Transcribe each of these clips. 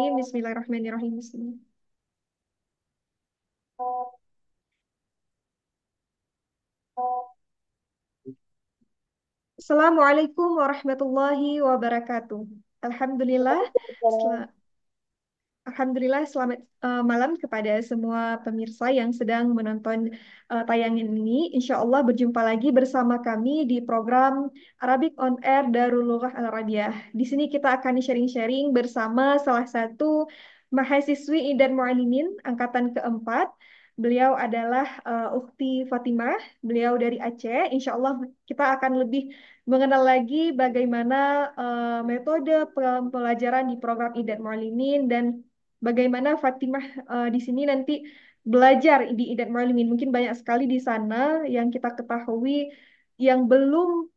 Bismillahirrahmanirrahim. Assalamualaikum warahmatullahi wabarakatuh. Alhamdulillah, Waalaikumsalam. sel- Alhamdulillah, selamat malam kepada semua pemirsa yang sedang menonton tayangan ini. Insya Allah berjumpa lagi bersama kami di program Arabic on Air Darul Lughah Al Arabiyah. Di sini kita akan sharing-sharing bersama salah satu mahasiswi dan muallimin angkatan keempat. Beliau adalah Ukhti Fatimah, beliau dari Aceh. Insya Allah kita akan lebih mengenal lagi bagaimana metode pembelajaran di program IDAT Muallimin dan bagaimana Fatimah di sini nanti belajar di IDAT Muallimin. Mungkin banyak sekali di sana yang kita ketahui yang belum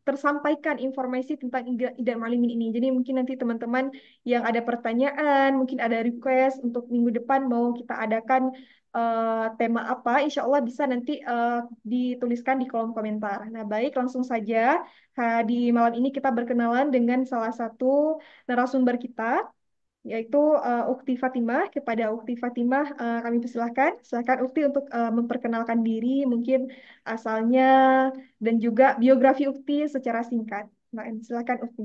tersampaikan informasi tentang IDAT Muallimin ini. Jadi mungkin nanti teman-teman yang ada pertanyaan, mungkin ada request untuk minggu depan mau kita adakan tema apa, insya Allah bisa nanti dituliskan di kolom komentar. Nah, baik, langsung saja. Di malam ini kita berkenalan dengan salah satu narasumber kita, yaitu Ukti Fatimah. Kepada Ukti Fatimah, kami persilahkan. Silakan Ukti untuk memperkenalkan diri, mungkin asalnya, dan juga biografi Ukti secara singkat. Nah, silakan Ukti.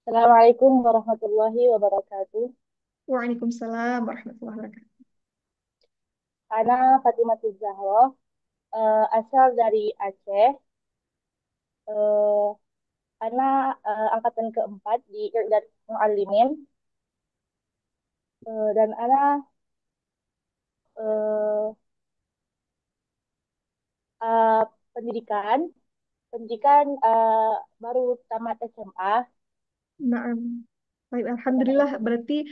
Assalamualaikum warahmatullahi wabarakatuh. Waalaikumsalam warahmatullahi wabarakatuh. Ana Fatimah Zahra, asal dari Aceh. Eh, Ana angkatan keempat di Irdat Muallimin. Dan Ana eh, eh, pendidikan, pendidikan baru tamat SMA. Nah, baik, Alhamdulillah. Berarti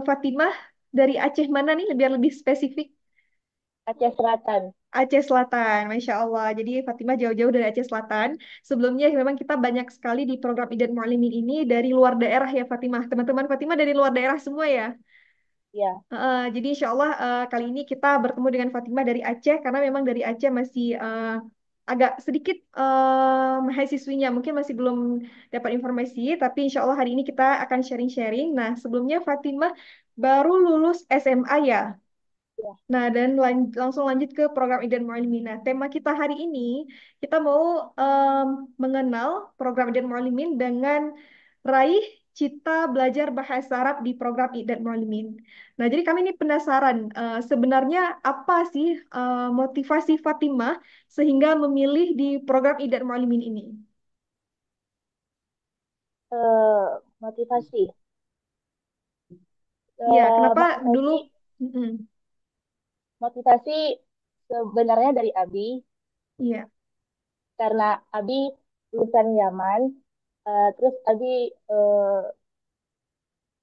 Fatimah dari Aceh mana nih? Biar lebih spesifik. Aceh Selatan. Aceh Selatan, Masya Allah. Jadi Fatimah jauh-jauh dari Aceh Selatan. Sebelumnya memang kita banyak sekali di program Idat Mualimin ini dari luar daerah ya Fatimah. Teman-teman Fatimah dari luar daerah semua ya. Ya, Jadi insya Allah kali ini kita bertemu dengan Fatimah dari Aceh karena memang dari Aceh masih agak sedikit mahasiswinya mungkin masih belum dapat informasi, tapi insya Allah hari ini kita akan sharing-sharing. Nah, sebelumnya Fatimah baru lulus SMA ya. ya. Nah, dan langsung lanjut ke program Idan Mualimin. Nah, tema kita hari ini, kita mau mengenal program Idan Mualimin dengan raih cita belajar bahasa Arab di program Idan Mualimin. Nah, jadi kami ini penasaran, sebenarnya apa sih motivasi Fatimah sehingga memilih di program Idan Mualimin ini? Motivasi. Iya, kenapa dulu? Motivasi, Mm-mm. motivasi sebenarnya dari Abi, Iya, karena Abi lulusan Yaman. Terus Abi eh,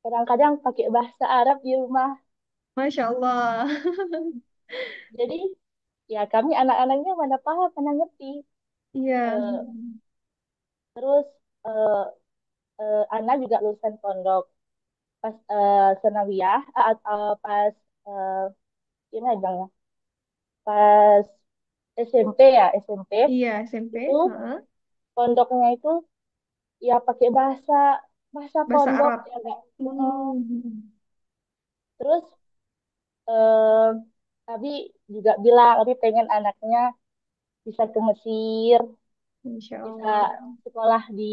kadang-kadang pakai bahasa Arab di rumah. Masya Allah. Jadi ya kami anak-anaknya mana paham, mana ngerti. Iya, Eh, Terus eh, Ana juga lulusan pondok. Pas senawiyah, pas eh, gimana bilangnya? Pas SMP ya, SMP iya SMP. itu Heeh. pondoknya itu ya pakai bahasa bahasa Bahasa pondok Arab. ya enggak. Hmm. Terus eh Abi juga bilang, Abi pengen anaknya bisa ke Mesir, Insya bisa Allah. sekolah di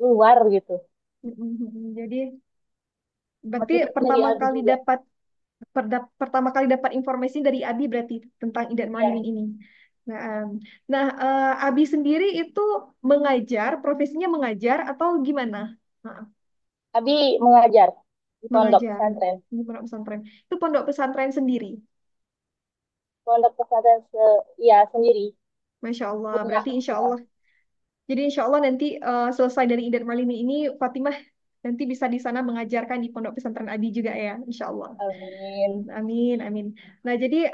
luar gitu. Jadi berarti Motivasi dari pertama Abi kali juga. dapat pertama kali dapat informasi dari Abi berarti tentang Idan Ya, Malimin ini. Nah, Abi sendiri itu mengajar, profesinya mengajar atau gimana? Nah, Abi mengajar di pondok mengajar pesantren. di pondok pesantren. Itu pondok pesantren sendiri. Pondok pesantren ya sendiri. Masya Allah. Punya. Berarti Insya Allah. Jadi insya Allah nanti selesai dari Idan Malimin ini, Fatimah nanti bisa di sana mengajarkan di pondok pesantren Abi juga ya, insya Allah. Amin. Amin, amin. Nah, jadi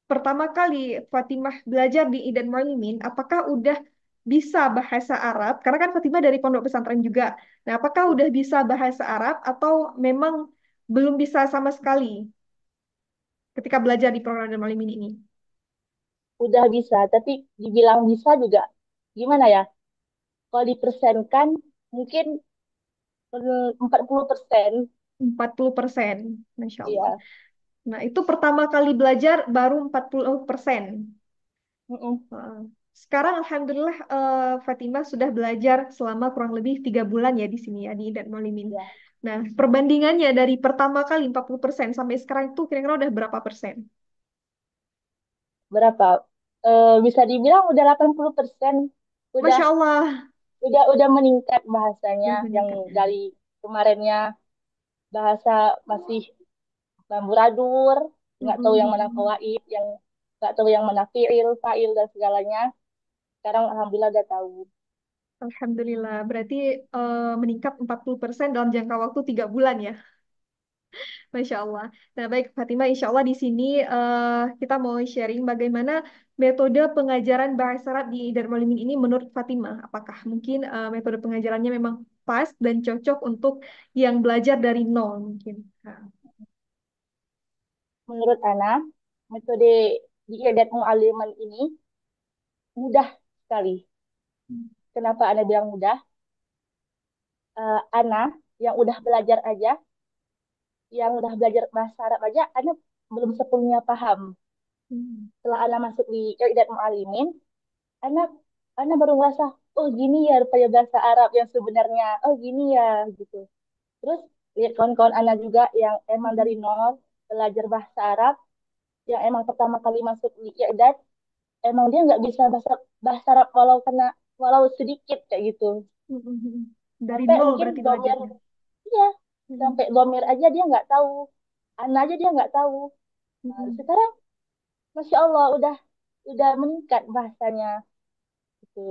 pertama kali Fatimah belajar di Idan Malimin, apakah udah bisa bahasa Arab? Karena kan Fatimah dari pondok pesantren juga. Nah, apakah udah bisa bahasa Arab atau memang belum bisa sama sekali ketika belajar di program Idan Malimin ini? Udah bisa, tapi dibilang bisa juga gimana ya? Kalau dipersenkan mungkin 40%. 40%. Masya Allah. Iya. Nah, itu pertama kali belajar baru 40%. Mm-mm. Heeh. Sekarang Alhamdulillah Fatimah sudah belajar selama kurang lebih 3 bulan ya di sini ya di Idat Malimin. Ya, Nah, perbandingannya dari pertama kali 40% sampai sekarang itu kira-kira udah berapa persen? berapa? Bisa dibilang udah 80%. Udah Masya Allah, udah meningkat bahasanya udah yang meningkat. dari kemarinnya bahasa masih amburadur, nggak tahu yang mana Mm-mm. fawaid, yang nggak tahu yang mana fiil, fa'il dan segalanya. Sekarang alhamdulillah udah tahu. Alhamdulillah, berarti meningkat 40% dalam jangka waktu 3 bulan ya. Masya Allah. Nah, baik Fatimah, insya Allah di sini kita mau sharing bagaimana metode pengajaran bahasa Arab di Darul Mu'allimin ini menurut Fatimah. Apakah mungkin metode pengajarannya memang pas dan cocok untuk yang belajar dari nol mungkin. Nah, Menurut Ana, metode di Iqadat Mu'alliman ini mudah sekali. Kenapa Ana bilang mudah? Ana yang udah belajar aja, yang udah belajar bahasa Arab aja, Ana belum sepenuhnya paham. hmm, Setelah Ana masuk di Iqadat Mu'allimin, Ana Ana baru ngerasa, oh gini ya rupanya bahasa Arab yang sebenarnya. Oh gini ya gitu. Terus lihat kawan-kawan Ana juga yang emang dari hmm, nol belajar bahasa Arab, yang emang pertama kali masuk di Iqadat, emang dia nggak bisa bahasa bahasa Arab walau sedikit kayak gitu. hmm, hmm, hmm. Dari Sampai nol mungkin berarti domir, belajarnya. iya, Hmm, sampai domir aja dia nggak tahu, Ana aja dia nggak tahu. hmm, Nah, hmm. sekarang Masya Allah udah meningkat bahasanya gitu.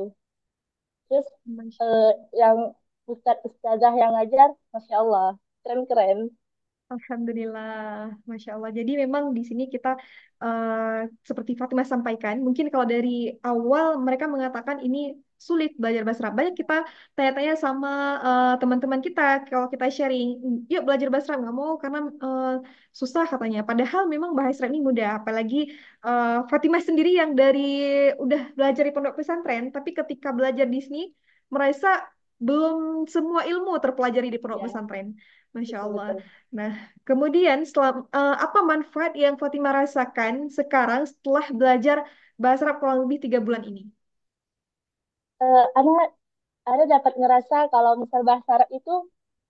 Terus Masya eh, yang ustadz ustazah yang ngajar, Masya Allah, keren-keren. Alhamdulillah, Masya Allah. Jadi memang di sini kita seperti Fatimah sampaikan, mungkin kalau dari awal mereka mengatakan ini sulit belajar bahasa Arab. Banyak kita tanya-tanya sama teman-teman kita, kalau kita sharing, yuk belajar bahasa Arab, nggak mau karena susah katanya. Padahal memang bahasa Arab ini mudah, apalagi Fatimah sendiri yang dari udah belajar di pondok pesantren, tapi ketika belajar di sini merasa belum semua ilmu terpelajari di pondok Ya, pesantren. Masya Allah. betul-betul. Nah, kemudian setelah apa manfaat yang Fatimah rasakan sekarang setelah belajar bahasa Arab kurang lebih 3 bulan ini? Ana Ana dapat ngerasa kalau misal bahasa Arab itu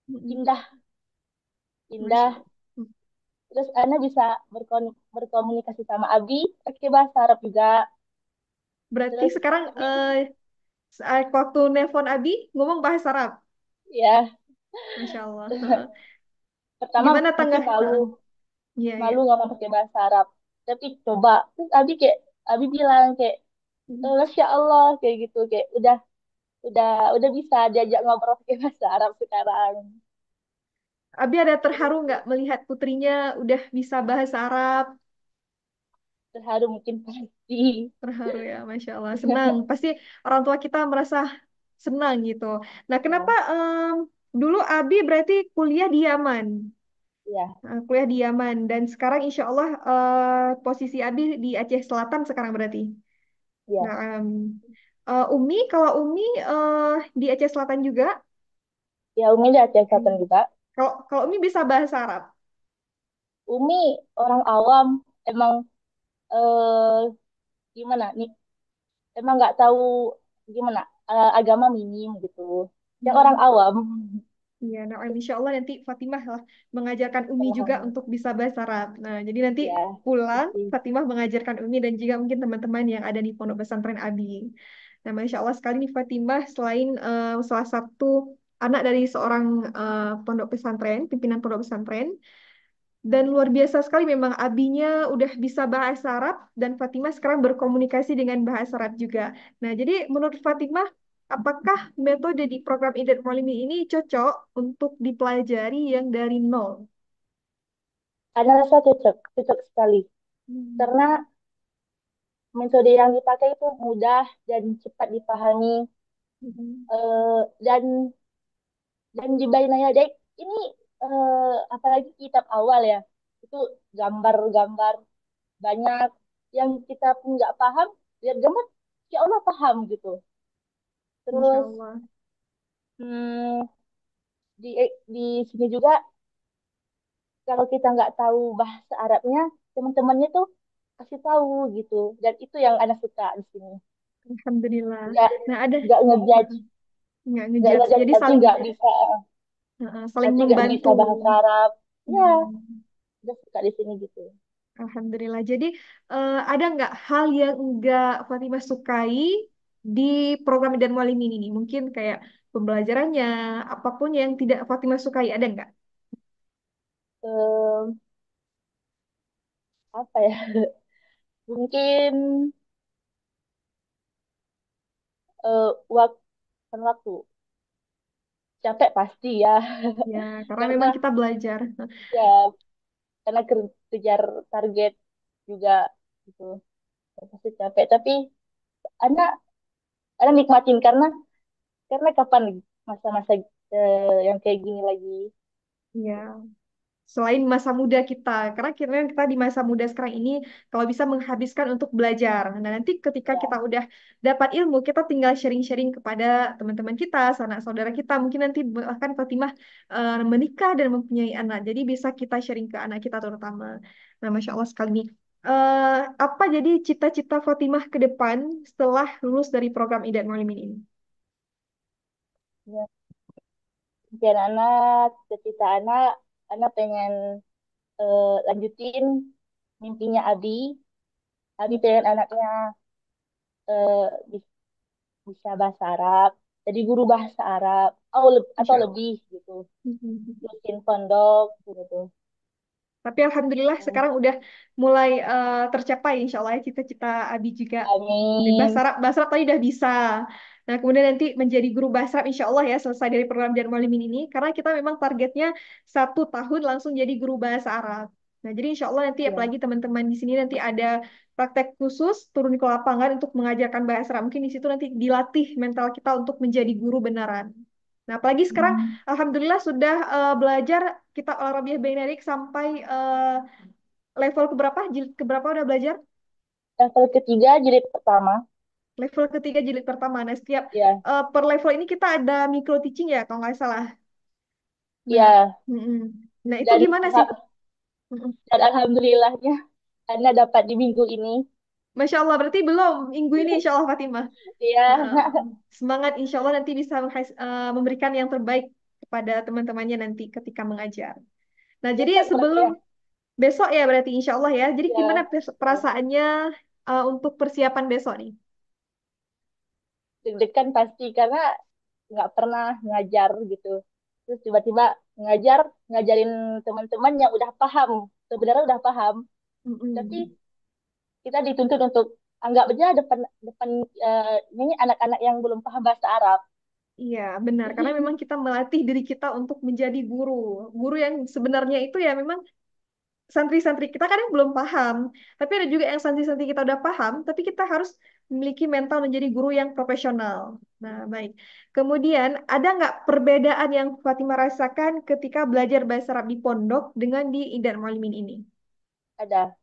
Mm-mm. indah, Masya indah. Allah. Mm. Terus Ana bisa berkomunikasi sama Abi pakai bahasa Arab juga. Berarti Terus sekarang Abi, saat waktu nelpon Abi ngomong bahasa Arab. ya Masya Allah. pertama Gimana mungkin tangga? malu, Iya, iya. malu ngomong pakai bahasa Arab. Tapi coba, terus Abi bilang kayak, Mm. Masya Allah kayak gitu, kayak udah udah bisa diajak ngobrol pakai bahasa Arab sekarang. Abi ada terharu nggak Terus melihat putrinya udah bisa bahasa Arab? terharu mungkin pasti. Terharu ya, Masya Allah. Senang. Pasti orang tua kita merasa senang gitu. Nah, kenapa Ya, dulu Abi berarti kuliah di Yaman? ya, Kuliah di Yaman. Dan sekarang insya Allah posisi Abi di Aceh Selatan sekarang berarti. ya. Nah, Umi, kalau Umi di Aceh Selatan juga. Ya, Umi udah Selatan Hmm. juga. Kalau Umi bisa bahasa Arab. Umi orang awam, emang eh gimana nih? Emang nggak tahu gimana agama minim gitu. Yang orang Hmm. awam. Iya, nah insya Allah nanti Fatimah lah mengajarkan Umi juga Alhamdulillah. untuk bisa bahasa Arab. Nah, jadi nanti Ya, pulang pasti. Fatimah mengajarkan Umi dan juga mungkin teman-teman yang ada di Pondok Pesantren Abi. Nah, Masya Allah sekali nih Fatimah selain salah satu anak dari seorang pondok pesantren, pimpinan pondok pesantren, dan luar biasa sekali memang Abinya udah bisa bahasa Arab dan Fatimah sekarang berkomunikasi dengan bahasa Arab juga. Nah, jadi menurut Fatimah, apakah metode di program Idat Molimi ini cocok untuk dipelajari yang dari nol? Ada rasa cocok, cocok sekali. Hmm. Karena metode yang dipakai itu mudah dan cepat dipahami. Hmm. Dan di Bainaya Dek ini apalagi kitab awal ya, itu gambar-gambar banyak yang kita pun nggak paham, lihat gambar, ya Allah paham gitu. Insya Terus Allah. Hmm, di sini juga kalau kita nggak tahu bahasa Arabnya, teman-temannya tuh kasih tahu gitu. Dan itu yang anak suka di sini. Alhamdulillah. Nggak Nah, ada nggak ngejudge, nggak nggak ngejudge. ngejudge Jadi berarti saling saling berarti nggak membantu. bisa bahasa Arab. Ya, Hmm. udah suka di sini gitu. Alhamdulillah. Jadi ada nggak hal yang nggak Fatimah sukai di program dan Mualimin ini? Mungkin kayak pembelajarannya, apapun yang tidak Fatimah sukai, ada nggak? Em, apa ya? Mungkin waktu waktu capek pasti ya, Ya, karena karena memang kita belajar. ya karena kejar target juga gitu. Pasti capek. Tapi anak anak nikmatin karena kapan masa-masa yang kayak gini lagi. Ya, selain masa muda kita, karena kita di masa muda sekarang ini kalau bisa menghabiskan untuk belajar. Nah, nanti ketika kita Ya. udah dapat ilmu, kita tinggal sharing-sharing kepada teman-teman kita, sanak saudara kita. Mungkin nanti bahkan Fatimah menikah dan mempunyai anak, jadi bisa kita sharing ke anak kita terutama. Nah, Masya Allah sekali nih. Apa jadi cita-cita Fatimah ke depan setelah lulus dari program Idat Mualimin ini? Ya. Impian anak, cita-cita anak pengen lanjutin mimpinya Abi. Abi pengen anaknya eh, bis- bisa bahasa Arab, jadi guru bahasa Arab, atau Masya Allah. lebih gitu, terusin pondok gitu. Tapi alhamdulillah Hmm. sekarang udah mulai tercapai insya Allah ya cita-cita Abi juga. Bahasa Amin. Arab, bahasa Arab tadi udah bisa. Nah, kemudian nanti menjadi guru bahasa Arab insya Allah ya selesai dari program Jan Mualimin ini. Karena kita memang targetnya 1 tahun langsung jadi guru bahasa Arab. Nah, jadi insya Allah nanti Ya. apalagi teman-teman di sini nanti ada praktek khusus turun ke lapangan untuk mengajarkan bahasa Arab. Mungkin di situ nanti dilatih mental kita untuk menjadi guru beneran. Nah, apalagi sekarang Hmm. Alhamdulillah sudah belajar kitab Al-Arabiyyah Bainarik sampai level keberapa? Jilid keberapa udah belajar? Level ketiga jilid pertama. Level ketiga jilid pertama. Nah, setiap Ya. per level ini kita ada micro teaching ya, kalau nggak salah. Nah, Ya. mm-mm. Nah itu dan gimana sih? Mm-mm. dan alhamdulillahnya Anda dapat di minggu ini. Masya Allah, berarti belum minggu ini Insya Allah Fatimah. Iya. Heeh. Semangat Insya Allah nanti bisa memberikan yang terbaik kepada teman-temannya nanti ketika mengajar. Nah, jadi Besok berarti sebelum ya. besok ya berarti Insya Allah ya. Jadi gimana Ya. perasaannya untuk persiapan besok nih? Deg-degan pasti karena nggak pernah ngajar gitu. Terus tiba-tiba ngajarin teman-teman yang udah paham, sebenarnya udah paham, tapi Mm-mm. kita dituntut untuk anggap aja depan depan ini anak-anak yang belum paham bahasa Arab. Iya, benar. Karena memang kita melatih diri kita untuk menjadi guru. Guru yang sebenarnya itu ya memang santri-santri kita kadang belum paham. Tapi ada juga yang santri-santri kita udah paham, tapi kita harus memiliki mental menjadi guru yang profesional. Nah, baik. Kemudian, ada nggak perbedaan yang Fatimah rasakan ketika belajar bahasa Arab di pondok dengan di Idan Mualimin ini? Ada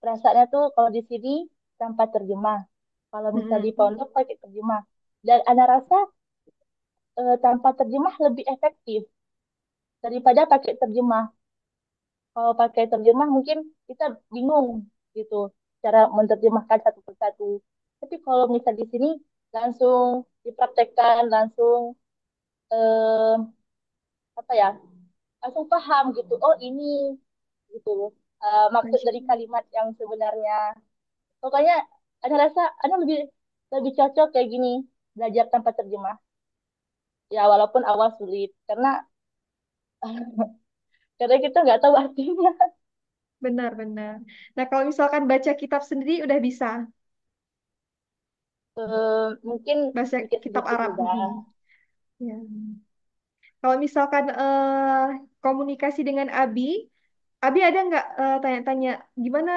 perasaannya tuh kalau di sini tanpa terjemah, kalau misal di Mm-mm. pondok pakai terjemah. Dan ana rasa tanpa terjemah lebih efektif daripada pakai terjemah. Kalau pakai terjemah mungkin kita bingung gitu cara menerjemahkan satu persatu. Tapi kalau misal di sini langsung dipraktekkan, langsung eh, apa ya, langsung paham gitu. Oh ini gitu maksud Masya dari Allah. kalimat yang sebenarnya. Pokoknya ada rasa, ada lebih lebih cocok kayak gini belajar tanpa terjemah. Ya walaupun awal sulit karena kita nggak tahu artinya. Benar-benar. Nah, kalau misalkan baca kitab sendiri udah bisa. Mungkin Baca kitab sedikit-sedikit Arab. udah Mm-mm. Ya. Kalau misalkan komunikasi dengan Abi, Abi ada nggak tanya-tanya gimana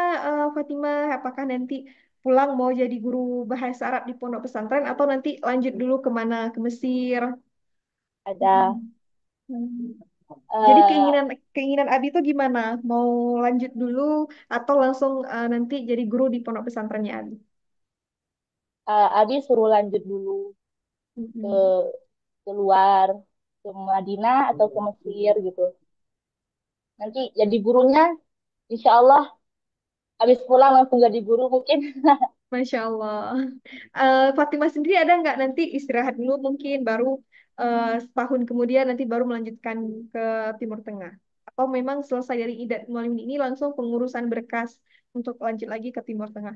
Fatimah, apakah nanti pulang mau jadi guru bahasa Arab di pondok pesantren atau nanti lanjut dulu kemana ke Mesir? ada. Mm-mm. Hmm. Jadi eh keinginan keinginan Abi itu gimana? Mau lanjut dulu atau langsung nanti jadi guru di pondok pesantrennya Abi? Adi suruh lanjut dulu ke Mm-mm. keluar ke Madinah atau ke Mesir gitu. Nanti jadi gurunya, insya Allah habis pulang langsung jadi guru mungkin. Masya Allah. Fatimah sendiri ada nggak nanti istirahat dulu mungkin baru setahun kemudian nanti baru melanjutkan ke Timur Tengah? Atau memang selesai dari Idat Mualim ini langsung pengurusan berkas untuk lanjut lagi ke Timur Tengah?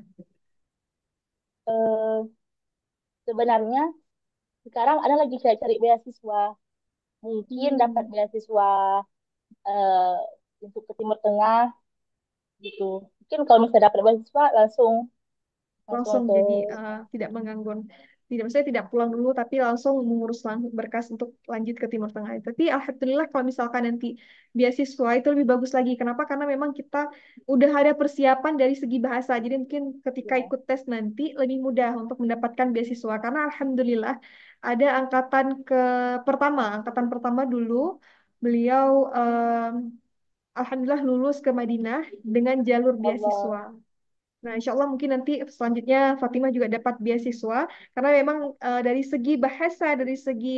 Eh, Sebenarnya sekarang ada lagi cari-cari beasiswa. Mungkin dapat Hmm, beasiswa eh, untuk ke Timur Tengah gitu. Mungkin kalau misalnya dapat beasiswa langsung langsung langsung ke jadi tidak menganggur. Tidak, maksudnya tidak pulang dulu, tapi langsung mengurus berkas untuk lanjut ke Timur Tengah. Tapi alhamdulillah kalau misalkan nanti beasiswa itu lebih bagus lagi. Kenapa? Karena memang kita udah ada persiapan dari segi bahasa. Jadi mungkin ketika ya ikut tes nanti lebih mudah untuk mendapatkan beasiswa. Karena alhamdulillah ada angkatan pertama dulu beliau alhamdulillah lulus ke Madinah dengan jalur Allah. beasiswa. Nah, insya Allah mungkin nanti selanjutnya Fatimah juga dapat beasiswa karena memang dari segi bahasa, dari segi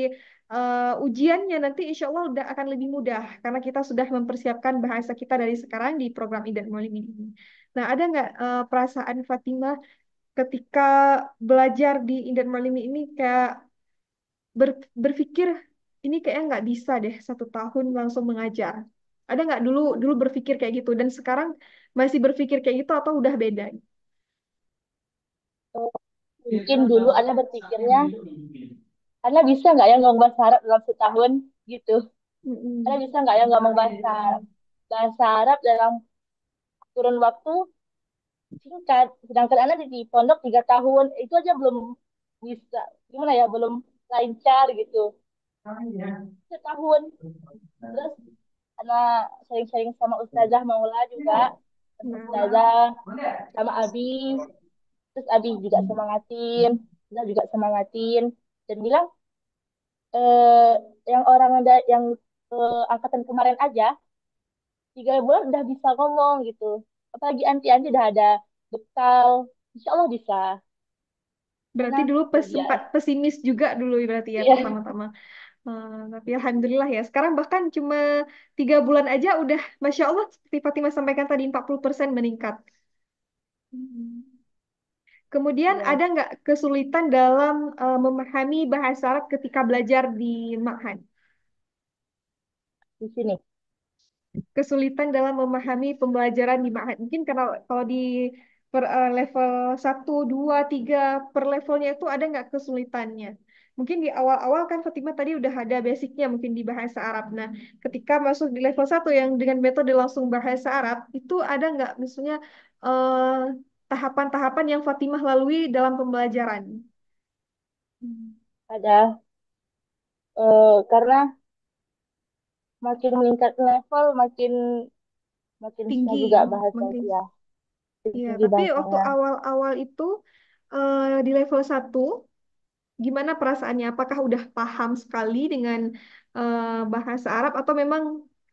ujiannya nanti insya Allah udah akan lebih mudah karena kita sudah mempersiapkan bahasa kita dari sekarang di program Idat Mualim ini. Nah, ada nggak perasaan Fatimah ketika belajar di Idat Mualim ini kayak berpikir ini kayaknya nggak bisa deh 1 tahun langsung mengajar. Ada nggak dulu dulu berpikir kayak gitu dan sekarang masih berpikir kayak gitu atau udah beda? Eh, Mungkin dulu Ana berpikirnya, Ana bisa nggak ya ngomong bahasa Arab dalam setahun gitu. Ana Mm-mm. bisa nggak ya ngomong bahasa Arab dalam kurun waktu singkat. Sedangkan Ana di pondok 3 tahun, itu aja belum bisa. Gimana ya, belum lancar gitu. Setahun. Terus Ana sering-sering sama Ustazah Maula juga. Sama Nah, Ustazah, sama Abi. Terus Abi juga semangatin. Ustazah juga semangatin. Dan bilang, eh, yang orang ada yang angkatan kemarin aja 3 bulan udah bisa ngomong gitu. Apalagi anti-anti udah ada bekal, insya Allah bisa. berarti Karena dulu sempat terbiasa. pesimis juga dulu berarti ya Iya, pertama-tama. Tapi alhamdulillah ya. Sekarang bahkan cuma 3 bulan aja udah, masya Allah seperti Fatimah sampaikan tadi 40% meningkat. Hmm. Kemudian iya ada nggak kesulitan dalam memahami bahasa Arab ketika belajar di Ma'had? di sini. Kesulitan dalam memahami pembelajaran di Ma'had. Mungkin karena kalau di level 1, 2, 3 per levelnya itu ada nggak kesulitannya? Mungkin di awal-awal kan Fatimah tadi udah ada basicnya mungkin di bahasa Arab. Nah, ketika masuk di level 1 yang dengan metode langsung bahasa Arab, itu ada nggak misalnya eh, tahapan-tahapan yang Fatimah lalui dalam pembelajaran? Hmm. Ada karena makin meningkat level, makin makin susah Tinggi, juga bahasa mungkin. ya, Iya, tinggi tapi waktu bahasanya. awal-awal itu di level 1 gimana perasaannya? Apakah udah paham sekali dengan bahasa Arab atau memang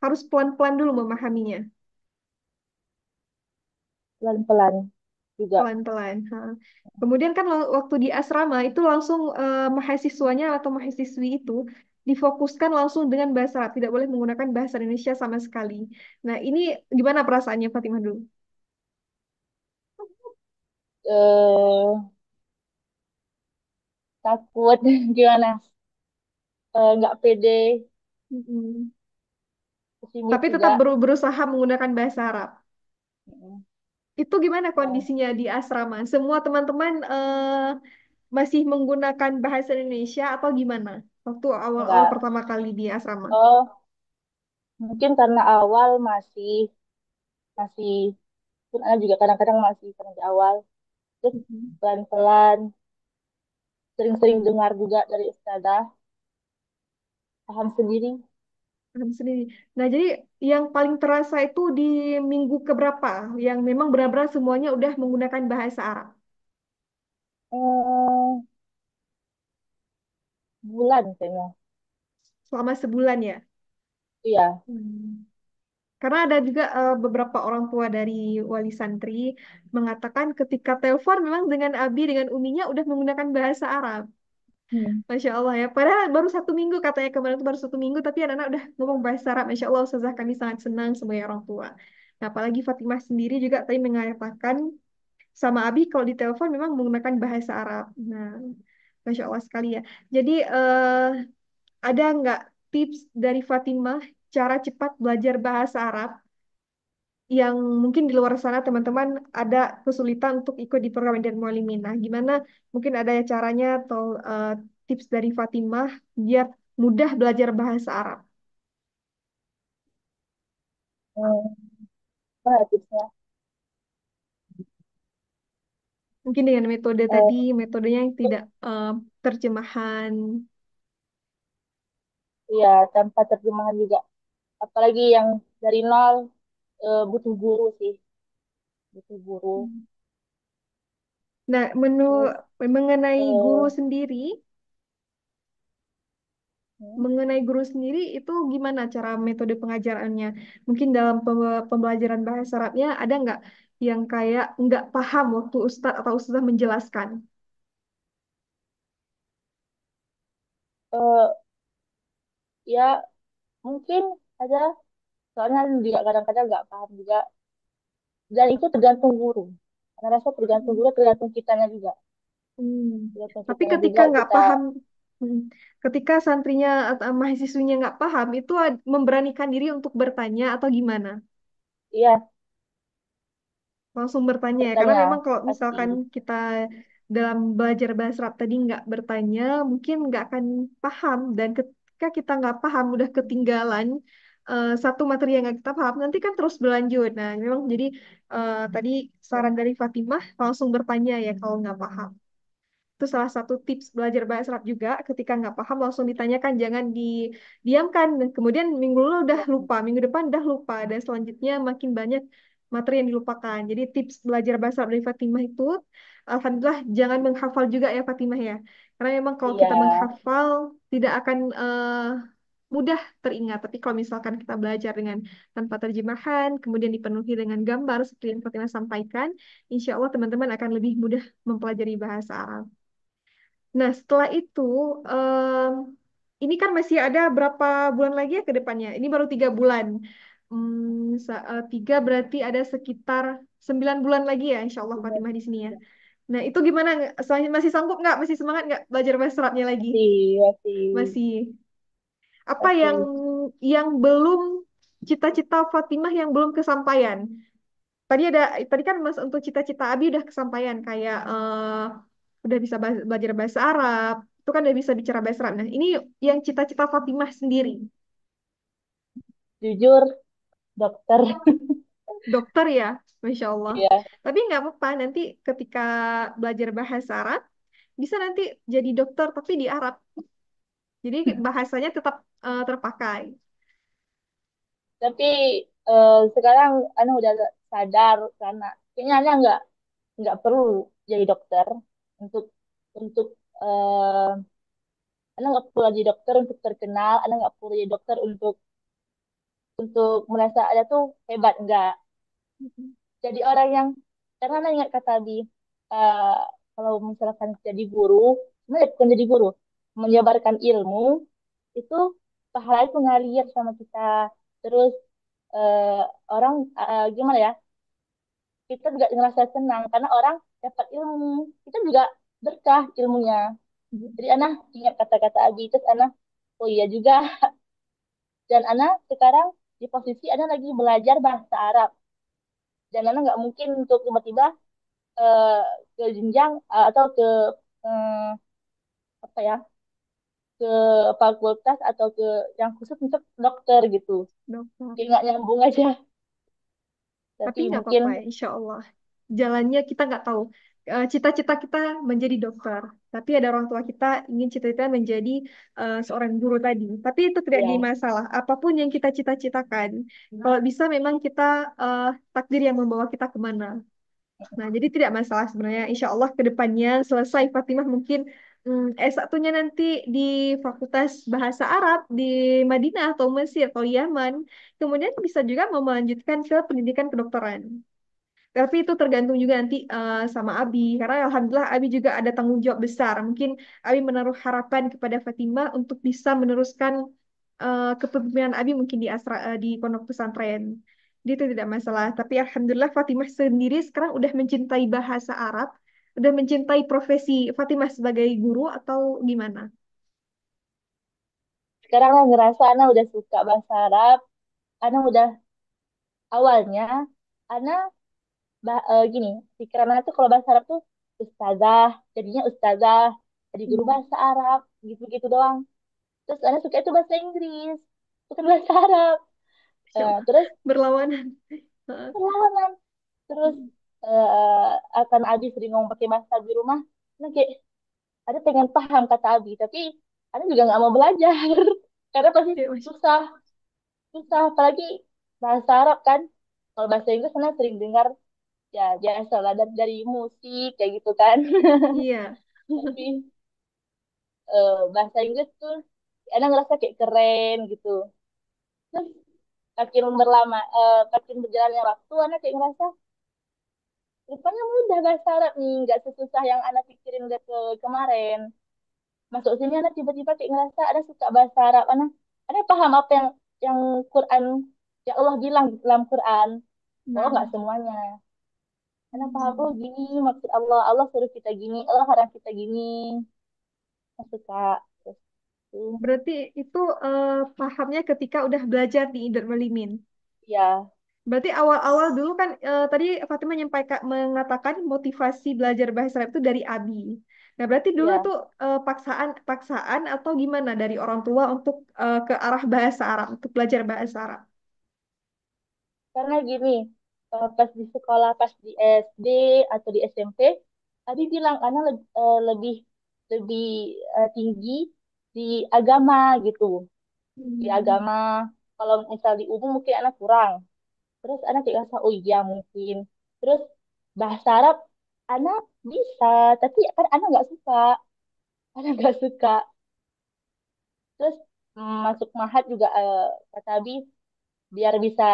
harus pelan-pelan dulu memahaminya? Pelan-pelan juga. Pelan-pelan. Ha. Kemudian kan waktu di asrama itu langsung mahasiswanya atau mahasiswi itu difokuskan langsung dengan bahasa Arab, tidak boleh menggunakan bahasa Indonesia sama sekali. Nah, ini gimana perasaannya Fatimah dulu? eh Takut gimana? Nggak pede, Mm-mm. pesimis Tapi tetap juga. berusaha menggunakan bahasa Arab. Mm, Itu gimana ya, kondisinya di asrama? Semua teman-teman masih menggunakan bahasa Indonesia atau gimana? Waktu awal-awal nggak. pertama kali di asrama. Oh, mungkin karena awal masih masih pun ada juga kadang-kadang masih karena di awal. Terus Mhm. pelan-pelan, sering-sering dengar juga dari ustazah, paham sendiri. Paham sendiri. Nah, jadi yang paling terasa itu di minggu keberapa yang memang benar-benar semuanya udah menggunakan bahasa Arab Hmm, Bulan kayaknya. selama sebulan ya. Iya, Hmm. Karena ada juga beberapa orang tua dari wali santri mengatakan ketika telepon memang dengan Abi dengan Uminya udah menggunakan bahasa Arab. Hmm. Masya Allah ya. Padahal baru 1 minggu katanya kemarin itu baru 1 minggu, tapi anak-anak udah ngomong bahasa Arab. Masya Allah, Ustazah kami sangat senang sebagai orang tua. Nah, apalagi Fatimah sendiri juga tadi mengatakan sama Abi kalau di telepon memang menggunakan bahasa Arab. Nah, Masya Allah sekali ya. Jadi ada nggak tips dari Fatimah cara cepat belajar bahasa Arab yang mungkin di luar sana teman-teman ada kesulitan untuk ikut di program Indian Mualimin. Nah, gimana mungkin ada caranya atau tips dari Fatimah biar mudah belajar bahasa Arab? Hmm. Apa tipsnya? Mungkin dengan metode tadi, Eh, metodenya yang tidak terjemahan. ya tanpa terjemahan juga. Apalagi yang dari nol, butuh guru sih, butuh guru. Nah, Terus mengenai guru eh, sendiri, hmm, itu gimana cara metode pengajarannya? Mungkin dalam pembelajaran bahasa Arabnya ada nggak yang kayak nggak paham waktu ustadz atau ustazah menjelaskan? eh, ya mungkin ada, soalnya juga kadang-kadang nggak paham juga. Dan itu tergantung guru. Karena rasa tergantung guru, tergantung kitanya juga. Hmm. Tergantung Tapi kitanya ketika juga nggak kita, paham, hmm, ketika santrinya atau mahasiswinya nggak paham, itu memberanikan diri untuk bertanya atau gimana? iya, Langsung bertanya ya, karena bertanya memang kalau pasti. misalkan kita dalam belajar bahasa Arab tadi nggak bertanya, mungkin nggak akan paham. Dan ketika kita nggak paham, udah ketinggalan satu materi yang nggak kita paham, nanti kan terus berlanjut. Nah, memang jadi tadi saran dari Fatimah langsung bertanya ya kalau nggak paham. Itu salah satu tips belajar bahasa Arab juga. Ketika nggak paham langsung ditanyakan, jangan didiamkan. Dan kemudian minggu lalu udah Ya, lupa, minggu depan udah lupa, dan selanjutnya makin banyak materi yang dilupakan. Jadi tips belajar bahasa Arab dari Fatimah itu, alhamdulillah jangan menghafal juga ya Fatimah ya. Karena memang kalau iya, kita menghafal tidak akan mudah teringat. Tapi kalau misalkan kita belajar dengan tanpa terjemahan, kemudian dipenuhi dengan gambar seperti yang Fatimah sampaikan, insya Allah teman-teman akan lebih mudah mempelajari bahasa Arab. Nah, setelah itu, em, ini kan masih ada berapa bulan lagi ya ke depannya? Ini baru 3 bulan. 3 berarti ada sekitar 9 bulan lagi ya, insya Allah benar. Fatimah di sini ya. Nah, itu gimana? Masih sanggup nggak? Masih semangat nggak belajar bahasa Arabnya lagi? Masih, masih, Masih. Apa masih. yang belum cita-cita Fatimah yang belum kesampaian? Tadi kan Mas untuk cita-cita Abi udah kesampaian kayak udah bisa belajar bahasa Arab, itu kan udah bisa bicara bahasa Arab. Nah, ini yang cita-cita Fatimah sendiri, Jujur, dokter. dokter ya, Masya Allah. Iya, Tapi nggak apa-apa, nanti ketika belajar bahasa Arab, bisa nanti jadi dokter tapi di Arab. Jadi bahasanya tetap terpakai. tapi sekarang Ana udah sadar karena kayaknya Ana nggak perlu jadi dokter untuk untuk eh Ana nggak perlu jadi dokter untuk terkenal, Ana nggak perlu jadi dokter untuk merasa ada tuh hebat, enggak. Jadi orang yang, karena Ana ingat kata Abi, eh, kalau misalkan jadi guru, sebenarnya bukan jadi guru, menyebarkan ilmu itu pahala itu ngalir sama kita. Terus eh, orang, gimana ya, kita juga ngerasa senang karena orang dapat ilmu, kita juga berkah ilmunya. Jadi Ana ingat kata-kata Abi, terus Ana, oh iya juga. Dan Ana sekarang di posisi Ana lagi belajar bahasa Arab, dan Ana nggak mungkin untuk tiba-tiba eh, ke jenjang atau ke eh, apa ya, ke fakultas atau ke yang khusus untuk dokter gitu. Dokter. Kayak nggak nyambung aja. Tapi Tapi nggak mungkin apa-apa, insya Allah. Jalannya kita nggak tahu. Cita-cita kita menjadi dokter, tapi ada orang tua kita ingin cita-cita menjadi seorang guru tadi. Tapi itu tidak jadi ya, masalah. Apapun yang kita cita-citakan, kalau bisa memang kita takdir yang membawa kita kemana. Nah, jadi tidak masalah sebenarnya. Insya Allah ke depannya selesai Fatimah mungkin S1-nya nanti di Fakultas Bahasa Arab di Madinah atau Mesir atau Yaman. Kemudian bisa juga mau melanjutkan ke pendidikan kedokteran. Tapi itu tergantung juga nanti sama Abi, karena alhamdulillah Abi juga ada tanggung jawab besar. Mungkin Abi menaruh harapan kepada Fatimah untuk bisa meneruskan kepemimpinan Abi mungkin di pondok pesantren. Jadi itu tidak masalah. Tapi alhamdulillah Fatimah sendiri sekarang udah mencintai bahasa Arab, udah mencintai profesi Fatimah sebagai guru atau gimana? Sekarang lah ngerasa Ana udah suka bahasa Arab. Ana udah awalnya Ana gini, pikiran Ana tuh kalau bahasa Arab tuh ustazah, jadinya ustazah, jadi guru Hmm, bahasa Arab, gitu-gitu doang. Terus Ana suka itu bahasa Inggris, bukan bahasa Arab. Masya Allah. Terus Berlawanan. perlawanan, terus akan Abi sering ngomong pakai bahasa Arab di rumah. Nah, kayak ada pengen paham kata Abi, tapi ada juga nggak mau belajar karena pasti Ya, Masya susah, susah apalagi bahasa Arab kan. Kalau bahasa Inggris sana sering dengar ya biasa lah dari musik kayak gitu kan. Iya. Tapi bahasa Inggris tuh enak ngerasa kayak keren gitu. Terus makin berlama, makin berjalannya waktu, anak kayak ngerasa rupanya mudah bahasa Arab nih, nggak sesusah yang anak pikirin kemarin. Masuk sini anak tiba-tiba kayak ngerasa ada suka bahasa Arab, anak paham apa yang Quran, yang Allah bilang dalam Quran. Oh Nah. nggak semuanya. Anak paham, oh Hmm. gini maksud Allah, Allah suruh kita gini, Allah harap kita gini. Anak suka. Terus, tuh, Berarti itu pahamnya ketika udah belajar di Indra Malimin. ya, Berarti awal-awal dulu kan tadi Fatimah mengatakan motivasi belajar bahasa Arab itu dari Abi. Nah, berarti dulu ya. itu paksaan atau gimana dari orang tua untuk ke arah bahasa Arab, untuk belajar bahasa Arab. Karena gini, pas di sekolah, pas di SD atau di SMP, tadi bilang anak lebih lebih tinggi di agama gitu. Di Hmm. agama, kalau misal di umum mungkin anak kurang. Terus anak kayak rasa, oh iya mungkin. Terus bahasa Arab, anak bisa, tapi kan anak nggak suka. Anak nggak suka. Terus masuk Mahat juga kata Abi, biar bisa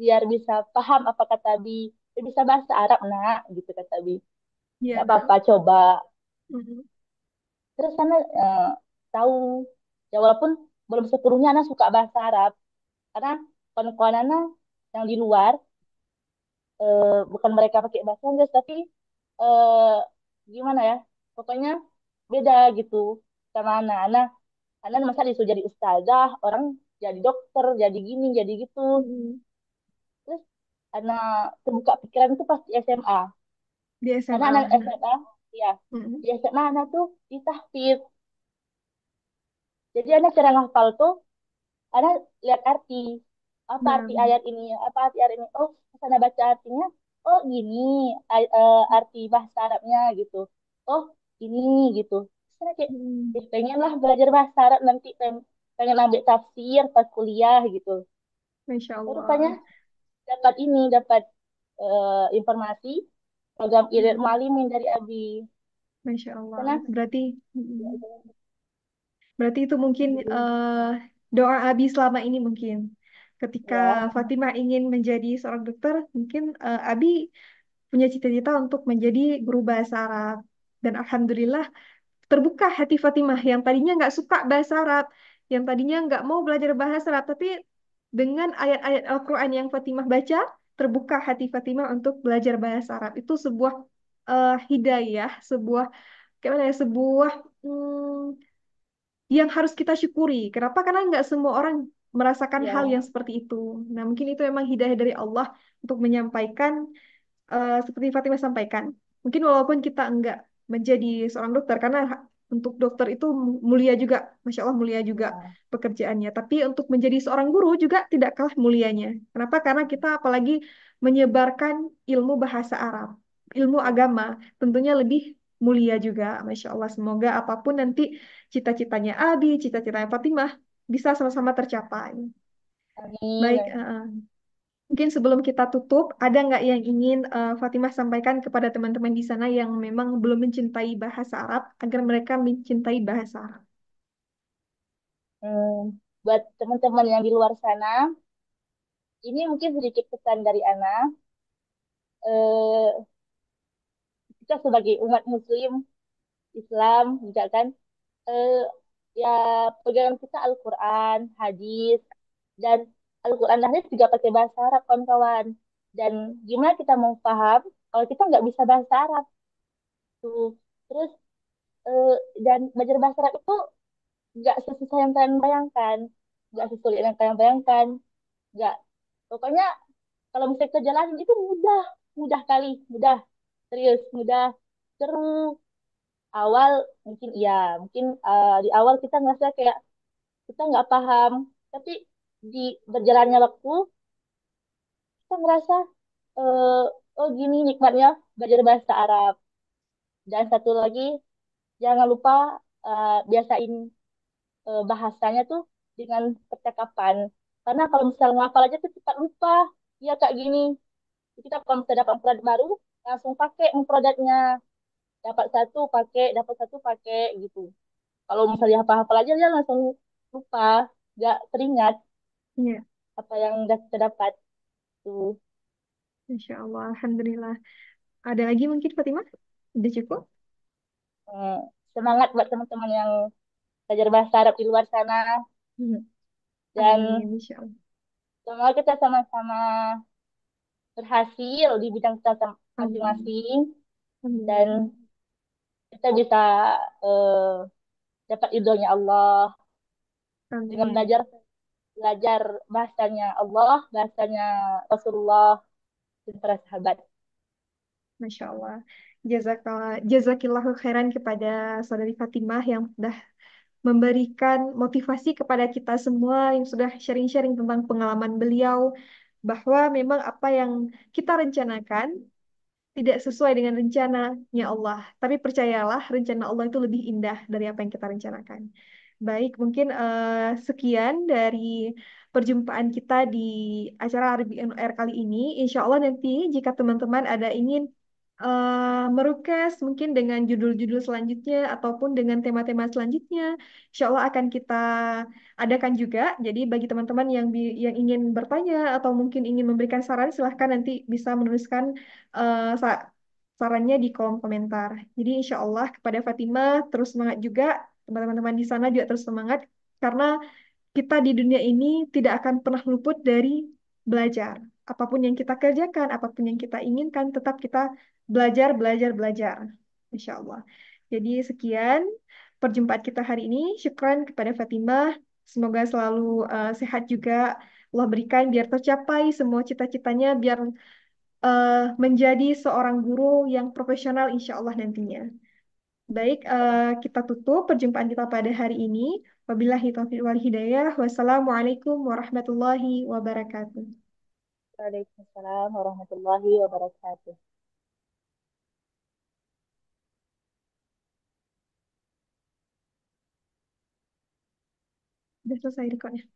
biar bisa paham apa kata Abi, biar bisa bahasa Arab nak gitu kata Abi, Iya, nggak nah. apa-apa coba. Mhm. Terus sana tahu ya walaupun belum sepenuhnya anak suka bahasa Arab karena kawan-kawan anak yang di luar bukan mereka pakai bahasa Inggris tapi eh, gimana ya, pokoknya beda gitu sama anak-anak. Anak masa disuruh jadi ustazah, orang jadi dokter, jadi gini jadi gitu. Mhm. Terus anak terbuka pikiran itu pas di SMA. Di Karena SMA. anak Nah. SMA, ya, Mhm. di SMA anak tuh ditahfidz. Jadi anak cara ngafal tuh, anak lihat arti. Apa Nah. arti ayat ini? Apa arti ayat ini? Oh, sana baca artinya. Oh, gini arti bahasa Arabnya gitu. Oh, ini gitu. Saya kayak, Mhm. pengen lah belajar bahasa Arab nanti, pengen ambil tafsir pas kuliah gitu. Masya Rupanya Allah. dapat ini, dapat informasi program Irit Mhm. Malimin dari Abi. Masya Allah. Karena Berarti. ya, Mhm. Berarti itu mungkin alhamdulillah. doa Abi selama ini mungkin. Ketika Ya, Fatimah ingin menjadi seorang dokter, mungkin Abi punya cita-cita untuk menjadi guru bahasa Arab. Dan alhamdulillah terbuka hati Fatimah yang tadinya nggak suka bahasa Arab, yang tadinya nggak mau belajar bahasa Arab, tapi dengan ayat-ayat Al-Quran yang Fatimah baca, terbuka hati Fatimah untuk belajar bahasa Arab. Itu sebuah hidayah, sebuah gimana ya, sebuah yang harus kita syukuri. Kenapa? Karena nggak semua orang merasakan hal ya, yang seperti itu. Nah, mungkin itu memang hidayah dari Allah untuk menyampaikan seperti Fatimah sampaikan. Mungkin walaupun kita enggak menjadi seorang dokter, karena untuk dokter itu mulia juga, Masya Allah mulia juga ya, pekerjaannya. Tapi untuk menjadi seorang guru juga tidak kalah mulianya. Kenapa? Karena kita apalagi menyebarkan ilmu bahasa Arab, ilmu ya. agama, tentunya lebih mulia juga, Masya Allah. Semoga apapun nanti cita-citanya Abi, cita-citanya Fatimah bisa sama-sama tercapai. Baik, Amin. mungkin sebelum kita tutup, ada nggak yang ingin Fatimah sampaikan kepada teman-teman di sana yang memang belum mencintai bahasa Arab, agar mereka mencintai bahasa Arab? Buat teman-teman yang di luar sana, ini mungkin sedikit pesan dari Ana. eh, kita sebagai umat Muslim Islam juga kan, eh, ya pegangan kita Al-Quran, hadis, dan Al-Quran dan hadis juga pakai bahasa Arab kawan-kawan. Dan gimana kita mau paham kalau kita nggak bisa bahasa Arab tuh. Terus eh, dan belajar bahasa Arab itu nggak sesusah yang kalian bayangkan, nggak sesulit yang kalian bayangkan, nggak. Pokoknya kalau misalnya kita jalanin itu mudah, mudah kali, mudah, serius, mudah. Seru. Awal mungkin iya, mungkin di awal kita ngerasa kayak kita nggak paham, tapi di berjalannya waktu kita ngerasa eh, oh gini nikmatnya belajar bahasa Arab. Dan satu lagi, jangan lupa biasain bahasanya tuh dengan percakapan. Karena kalau misalnya ngafal aja tuh cepat lupa. Ya kak gini, kita kalau misalnya dapat produk baru, langsung pakai produknya. Dapat satu pakai, dapat satu pakai gitu. Kalau misalnya hafal-hafal aja dia langsung lupa, nggak teringat Iya, apa yang udah kita dapat tuh. Insya Allah, Alhamdulillah. Ada lagi mungkin Fatimah? Udah cukup? Hmm, semangat buat teman-teman yang belajar bahasa Arab di luar sana, Hmm. dan Amin, Insya Allah. semoga kita sama-sama berhasil di bidang kita Amin. masing-masing, dan Amin. kita bisa eh, dapat ridhonya Allah dengan Amin. belajar belajar bahasanya Allah, bahasanya Rasulullah dan para sahabat. Masya Allah. Jazakillahu khairan kepada saudari Fatimah yang sudah memberikan motivasi kepada kita semua yang sudah sharing-sharing tentang pengalaman beliau bahwa memang apa yang kita rencanakan tidak sesuai dengan rencananya Allah. Tapi percayalah, rencana Allah itu lebih indah dari apa yang kita rencanakan. Baik, mungkin sekian dari perjumpaan kita di acara Arabic on Air kali ini. Insya Allah nanti jika teman-teman ada ingin merequest mungkin dengan judul-judul selanjutnya ataupun dengan tema-tema selanjutnya, insya Allah akan kita adakan juga. Jadi bagi teman-teman yang ingin bertanya atau mungkin ingin memberikan saran, silahkan nanti bisa menuliskan sarannya di kolom komentar. Jadi insya Allah kepada Fatimah terus semangat juga, teman-teman di sana juga terus semangat karena kita di dunia ini tidak akan pernah luput dari belajar. Apapun yang kita kerjakan, apapun yang kita inginkan, tetap kita belajar, belajar, belajar. Insya Allah. Jadi sekian perjumpaan kita hari ini. Syukran kepada Fatimah. Semoga selalu sehat juga. Allah berikan biar tercapai semua cita-citanya, biar menjadi seorang guru yang profesional insya Allah nantinya. Baik, kita tutup perjumpaan kita pada hari ini. Wabillahi taufiq wal hidayah. Wassalamualaikum warahmatullahi wabarakatuh. Waalaikumsalam warahmatullahi wabarakatuh. Sudah selesai recordnya.